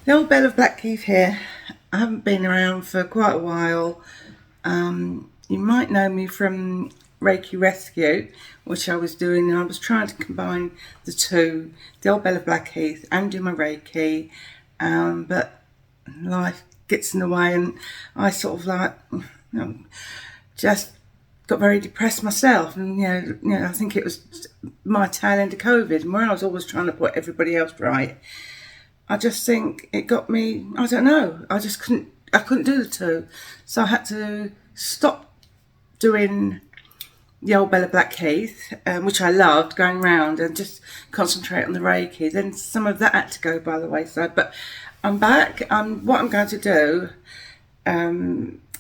The Old Bell of Blackheath here. I haven't been around for quite a while. You might know me from Reiki Rescue, which I was doing, and I was trying to combine the two, the Old Bell of Blackheath and do my Reiki, but life gets in the way, and I sort of just got very depressed myself, and I think it was my tail end of COVID, and where I was always trying to put everybody else right, I just think it got me, I don't know, I couldn't do the two. So I had to stop doing the Old Bell of Blackheath, which I loved, going round, and just concentrate on the Reiki. Then some of that had to go by the wayside, but I'm back. What I'm going to do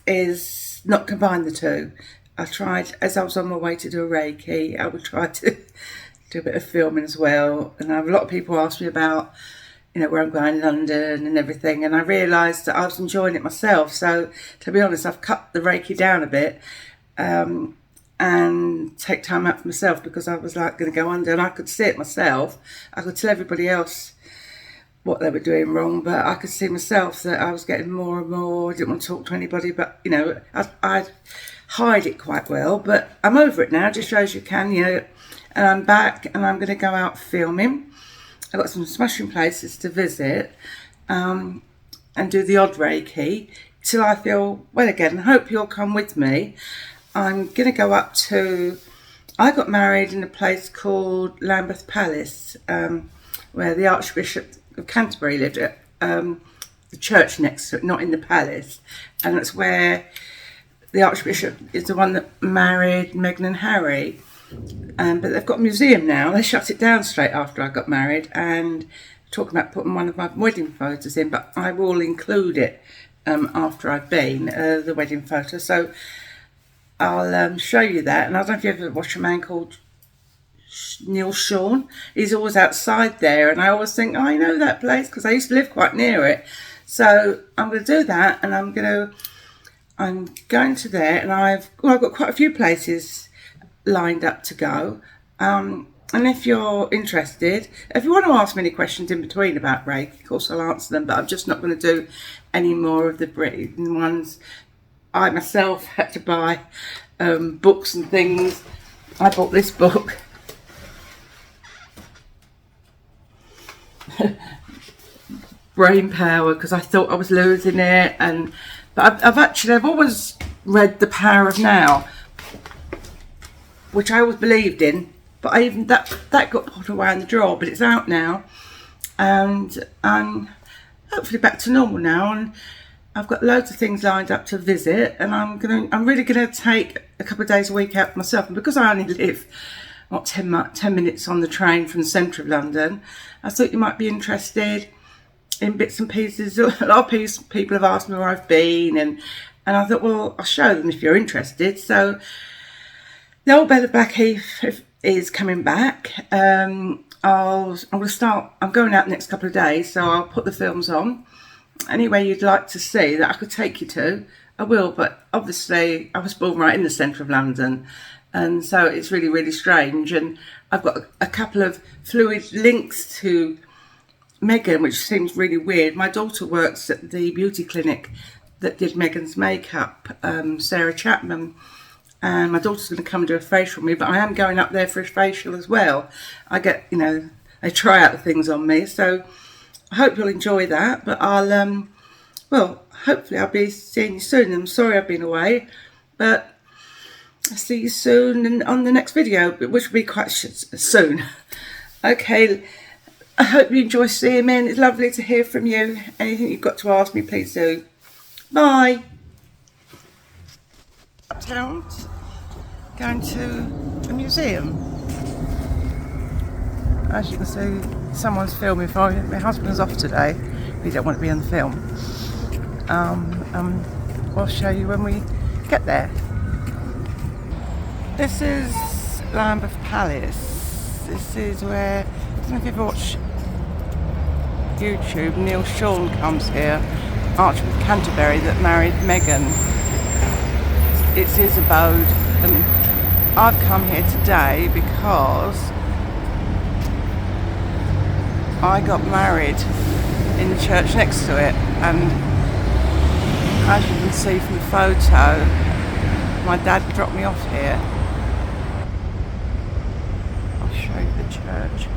is not combine the two. I tried, as I was on my way to do a Reiki, I would try to do a bit of filming as well. And I have a lot of people ask me about, where I'm going, London and everything. And I realised that I was enjoying it myself. So, to be honest, I've cut the Reiki down a bit and take time out for myself, because I was going to go under, and I could see it myself. I could tell everybody else what they were doing wrong, but I could see myself that I was getting more and more. I didn't want to talk to anybody, but, I hide it quite well. But I'm over it now, just shows you can, and I'm back, and I'm going to go out filming. I've got some smashing places to visit and do the odd Reiki till I feel well again. I hope you'll come with me. I'm going to go up to, I got married in a place called Lambeth Palace, where the Archbishop of Canterbury lived at, the church next to it, not in the palace. And that's where the Archbishop is the one that married Meghan and Harry. But they've got a museum now. They shut it down straight after I got married, and talking about putting one of my wedding photos in, but I will include it after I've been, the wedding photo. So I'll show you that. And I don't know if you ever watched a man called Neil Sean. He's always outside there, and I always think, I know that place, because I used to live quite near it. So I'm going to do that, and I'm going to there, and I've got quite a few places lined up to go, and if you're interested, if you want to ask me any questions in between about Reiki, of course I'll answer them, but I'm just not going to do any more of the breathing ones. I myself had to buy books and things. I bought this book Brain Power, because I thought I was losing it, but I've always read The Power of Now, which I always believed in, but even that got put away in the drawer, but it's out now, and I'm hopefully back to normal now, and I've got loads of things lined up to visit, and I'm really gonna take a couple of days a week out for myself, and because I only live 10 minutes on the train from the centre of London, I thought you might be interested in bits and pieces. A lot of people have asked me where I've been, and I thought, well, I'll show them if you're interested. So the Old Bell of Blackheath is coming back. I'm going out the next couple of days, so I'll put the films on. Anywhere you'd like to see that I could take you to, I will, but obviously I was born right in the centre of London, and so it's really, really strange. And I've got a couple of fluid links to Meghan, which seems really weird. My daughter works at the beauty clinic that did Meghan's makeup, Sarah Chapman, and my daughter's going to come and do a facial with me, but I am going up there for a facial as well. I get, they try out the things on me, so I hope you'll enjoy that. But hopefully I'll be seeing you soon. I'm sorry I've been away, but I'll see you soon and on the next video, which will be quite soon. Okay, I hope you enjoy seeing me, and it's lovely to hear from you. Anything you've got to ask me, please do. Bye. Uptown, going to a museum. As you can see, someone's filming for me. My husband's off today. We don't want to be on the film. I'll show you when we get there. This is Lambeth Palace. This is where, I don't know if you've ever watched YouTube, Neil Sean comes here, Archbishop of Canterbury that married Meghan. It's his abode, and I've come here today because I got married in the church next to it, and as you can see from the photo, my dad dropped me off here. I'll show you the church.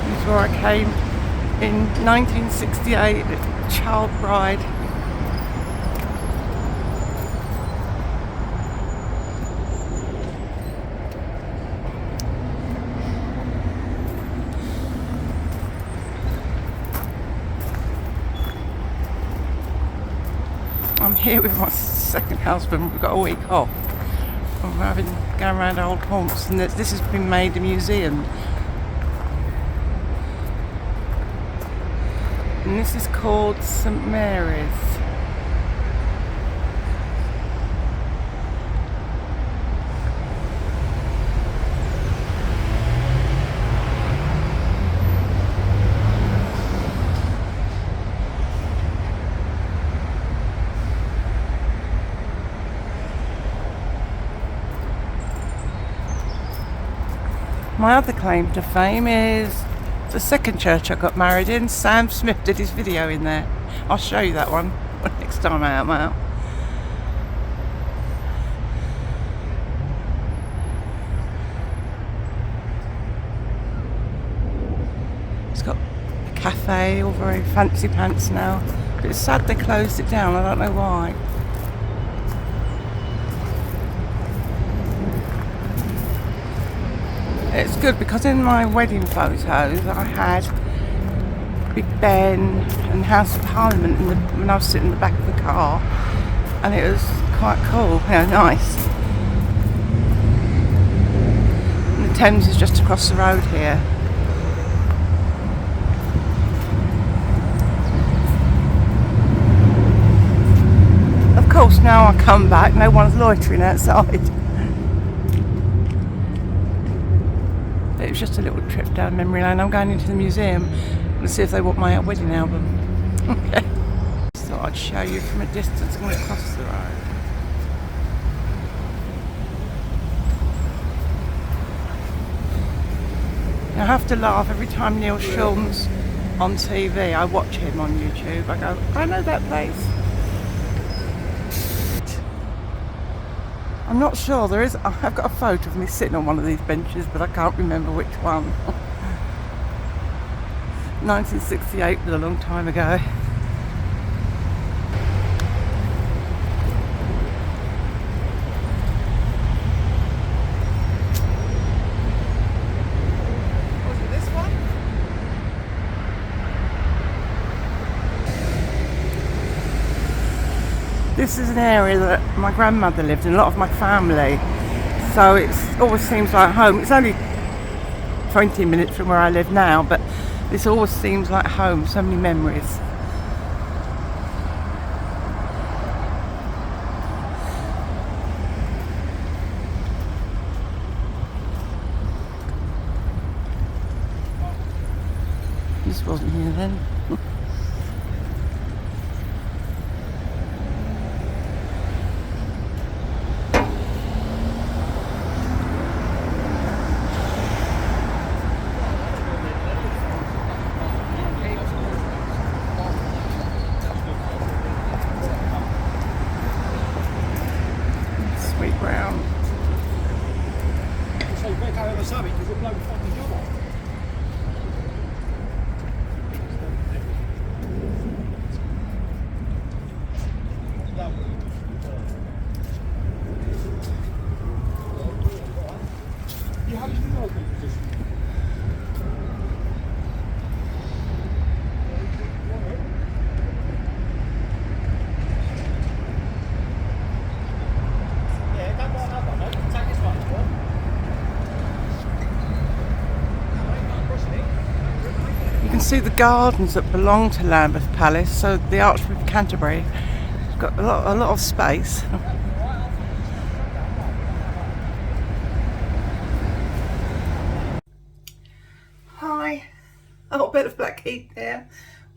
This is where I came in 1968, child bride. I'm here with my second husband. We've got a week off. I'm going around old haunts, and this has been made a museum. And this is called St Mary's. My other claim to fame is the second church I got married in. Sam Smith did his video in there. I'll show you that one next time I'm out. It's got a cafe, all very fancy pants now. But it's sad they closed it down, I don't know why. It's good because in my wedding photos I had Big Ben and House of Parliament when I was sitting in the back of the car, and it was quite cool, nice. And the Thames is just across the road here. Of course, now I come back, no one's loitering outside. It was just a little trip down memory lane. I'm going into the museum to see if they want my wedding album. Okay. Just thought I'd show you from a distance going across the road. I have to laugh every time Neil Schulman's on TV. I watch him on YouTube. I go, I know that place. I'm not sure, I've got a photo of me sitting on one of these benches, but I can't remember which one. 1968 was a long time ago. Was it this one? This is an area that my grandmother lived in, a lot of my family, so it always seems like home. It's only 20 minutes from where I live now, but this always seems like home, so many memories. This wasn't here then. Brown. So you better go over something because you'll blow the fucking job off. You have to know the position. You can see the gardens that belong to Lambeth Palace, so the Archbishop of Canterbury has got a lot of space. Hi, Old Bell of Blackheath here.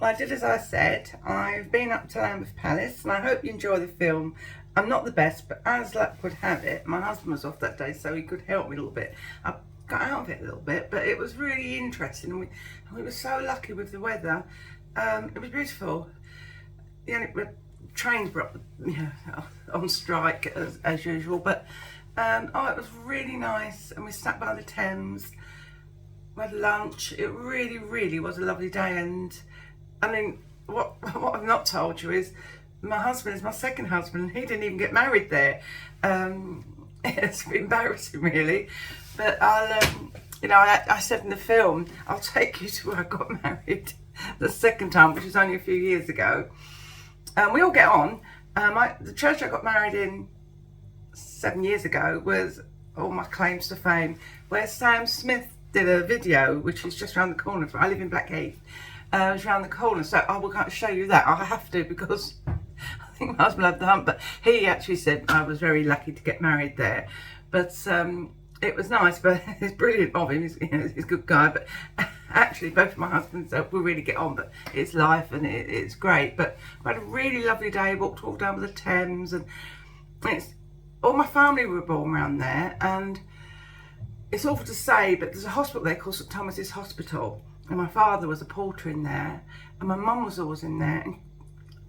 I did as I said. I've been up to Lambeth Palace, and I hope you enjoy the film. I'm not the best, but as luck would have it, my husband was off that day, so he could help me a little bit. I got out of it a little bit, but it was really interesting, and we were so lucky with the weather. It was beautiful. Trains were up, on strike as usual, but it was really nice, and we sat by the Thames. We had lunch. It really, really was a lovely day. And I mean, what I've not told you is my husband is my second husband, and he didn't even get married there. It's embarrassing, really. But I said in the film, I'll take you to where I got married the second time, which was only a few years ago. We all get on. The church I got married in 7 years ago was all my claims to fame, where Sam Smith did a video, which is just around the corner. I live in Blackheath. It's around the corner, so I will show you that. I have to, because I think my husband loved the hump, but he actually said I was very lucky to get married there. But it was nice, but it's brilliant of him. He's a good guy, but actually both my husbands we really get on, but it's life, and it's great. But we had a really lovely day. Walked all down with the Thames, and all my family were born around there. And it's awful to say, but there's a hospital there called St Thomas's Hospital, and my father was a porter in there, and my mum was always in there, and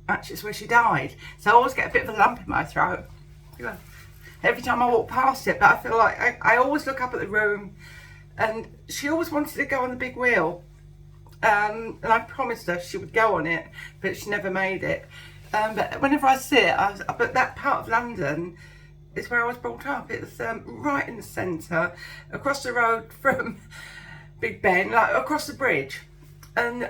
actually it's where she died. So I always get a bit of a lump in my throat, every time I walk past it. But I feel like I always look up at the room, and she always wanted to go on the big wheel, and I promised her she would go on it, but she never made it. But whenever I see it, but that part of London, it's where I was brought up. It's right in the centre, across the road from Big Ben, like across the bridge. And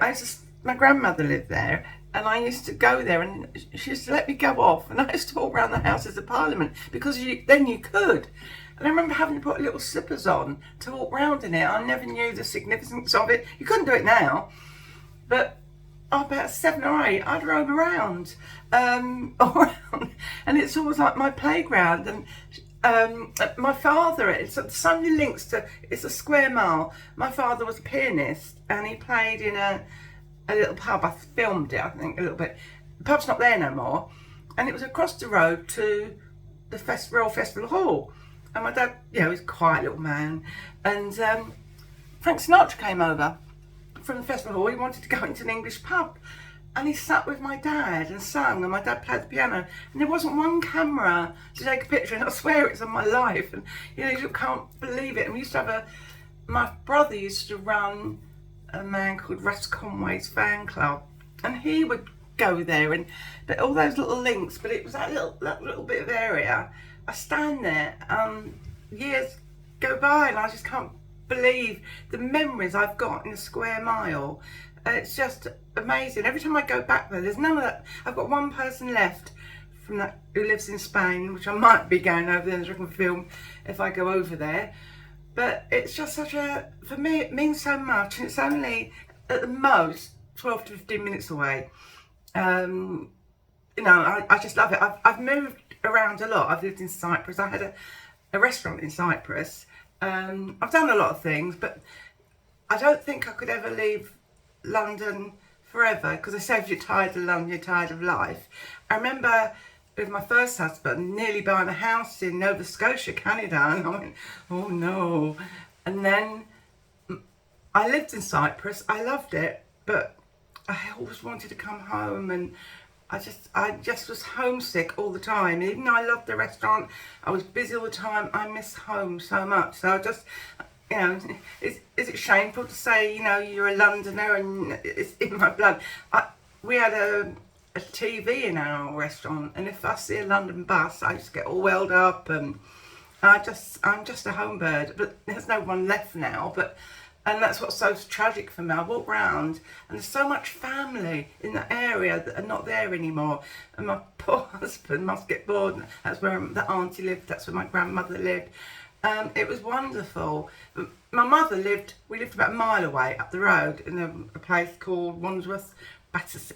my grandmother lived there, and I used to go there, and she used to let me go off, and I used to walk around the Houses of Parliament, because then you could. And I remember having to put little slippers on to walk around in it. I never knew the significance of it. You couldn't do it now, but about 7 or 8, I'd roam around, and it's always like my playground. And my father, it's so many links to, it's a square mile. My father was a pianist, and he played in a little pub. I filmed it, I think, a little bit. The pub's not there no more, and it was across the road to the Royal Festival Hall. And my dad, he's a quiet little man, and Frank Sinatra came over from the festival hall. He wanted to go into an English pub, and he sat with my dad and sang, and my dad played the piano, and there wasn't one camera to take a picture, and I swear it's on my life. And you can't believe it. And we used to have my brother used to run a man called Russ Conway's fan club, and he would go there, but all those little links. But it was that little bit of area. I stand there, years go by, and I just can't believe the memories I've got in a square mile. It's just amazing. Every time I go back there's none of that. I've got one person left from that who lives in Spain, which I might be going over there and I can film if I go over there. But it's just for me, it means so much, and it's only at the most 12 to 15 minutes away. I just love it. I've moved around a lot. I've lived in Cyprus. I had a restaurant in Cyprus. I've done a lot of things, but I don't think I could ever leave London forever, because they say if you're tired of London, you're tired of life. I remember with my first husband nearly buying a house in Nova Scotia, Canada, and I went, oh no. And then I lived in Cyprus. I loved it, but I always wanted to come home, and I just was homesick all the time. Even though I loved the restaurant, I was busy all the time. I miss home so much. So I just, is it shameful to say, you're a Londoner and it's in my blood? We had a TV in our restaurant, and if I see a London bus, I just get all welled up, and I'm just a home bird. But there's no one left now. And that's what's so tragic for me. I walk round, and there's so much family in the area that are not there anymore. And my poor husband must get bored. That's where the auntie lived. That's where my grandmother lived. It was wonderful. But my mother we lived about a mile away up the road in a place called Wandsworth.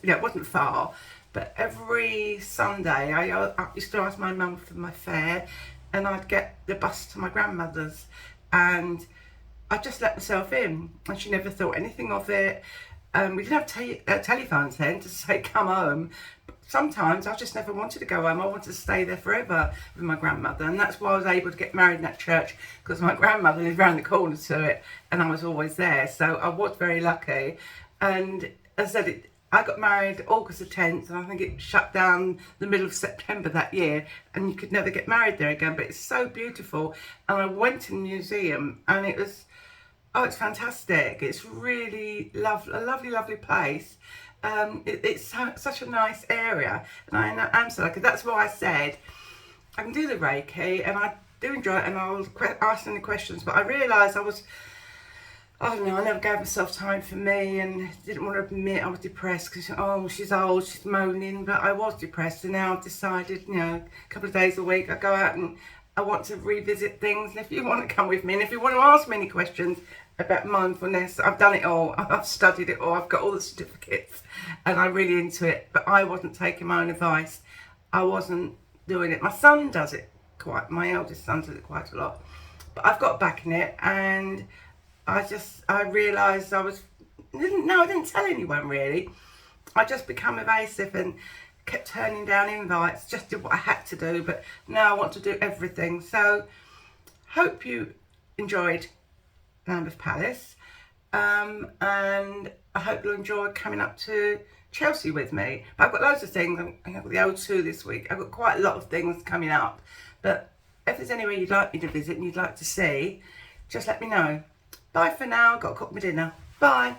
It wasn't far. But every Sunday, I used to ask my mum for my fare, and I'd get the bus to my grandmother's. And I just let myself in, and she never thought anything of it. We didn't have telephones then to say come home. Sometimes I just never wanted to go home. I wanted to stay there forever with my grandmother, and that's why I was able to get married in that church, because my grandmother lived around the corner to it and I was always there. So I was very lucky. And as I said, I got married August the 10th, and I think it shut down the middle of September that year, and you could never get married there again. But it's so beautiful, and I went to the museum, and it was, oh, it's fantastic. It's really a lovely place. It's such a nice area, and I am so lucky. That's why I said I can do the Reiki, and I do enjoy it, and I'll ask any questions. But I realised I don't know, I never gave myself time for me, and didn't want to admit I was depressed because, oh, she's old, she's moaning, but I was depressed. And now I've decided, a couple of days a week I go out and I want to revisit things. And if you want to come with me, and if you want to ask me any questions about mindfulness, I've done it all. I've studied it all. I've got all the certificates, and I'm really into it. But I wasn't taking my own advice. I wasn't doing it. My son does it my eldest son does it quite a lot. But I've got back in it, and I realised I didn't tell anyone really. I just become evasive and kept turning down invites, just did what I had to do, but now I want to do everything. So hope you enjoyed Lambeth Palace, and I hope you'll enjoy coming up to Chelsea with me. But I've got loads of things. I've got the O2 this week. I've got quite a lot of things coming up, but if there's anywhere you'd like me to visit and you'd like to see, just let me know. Bye for now. Got to cook my dinner. Bye.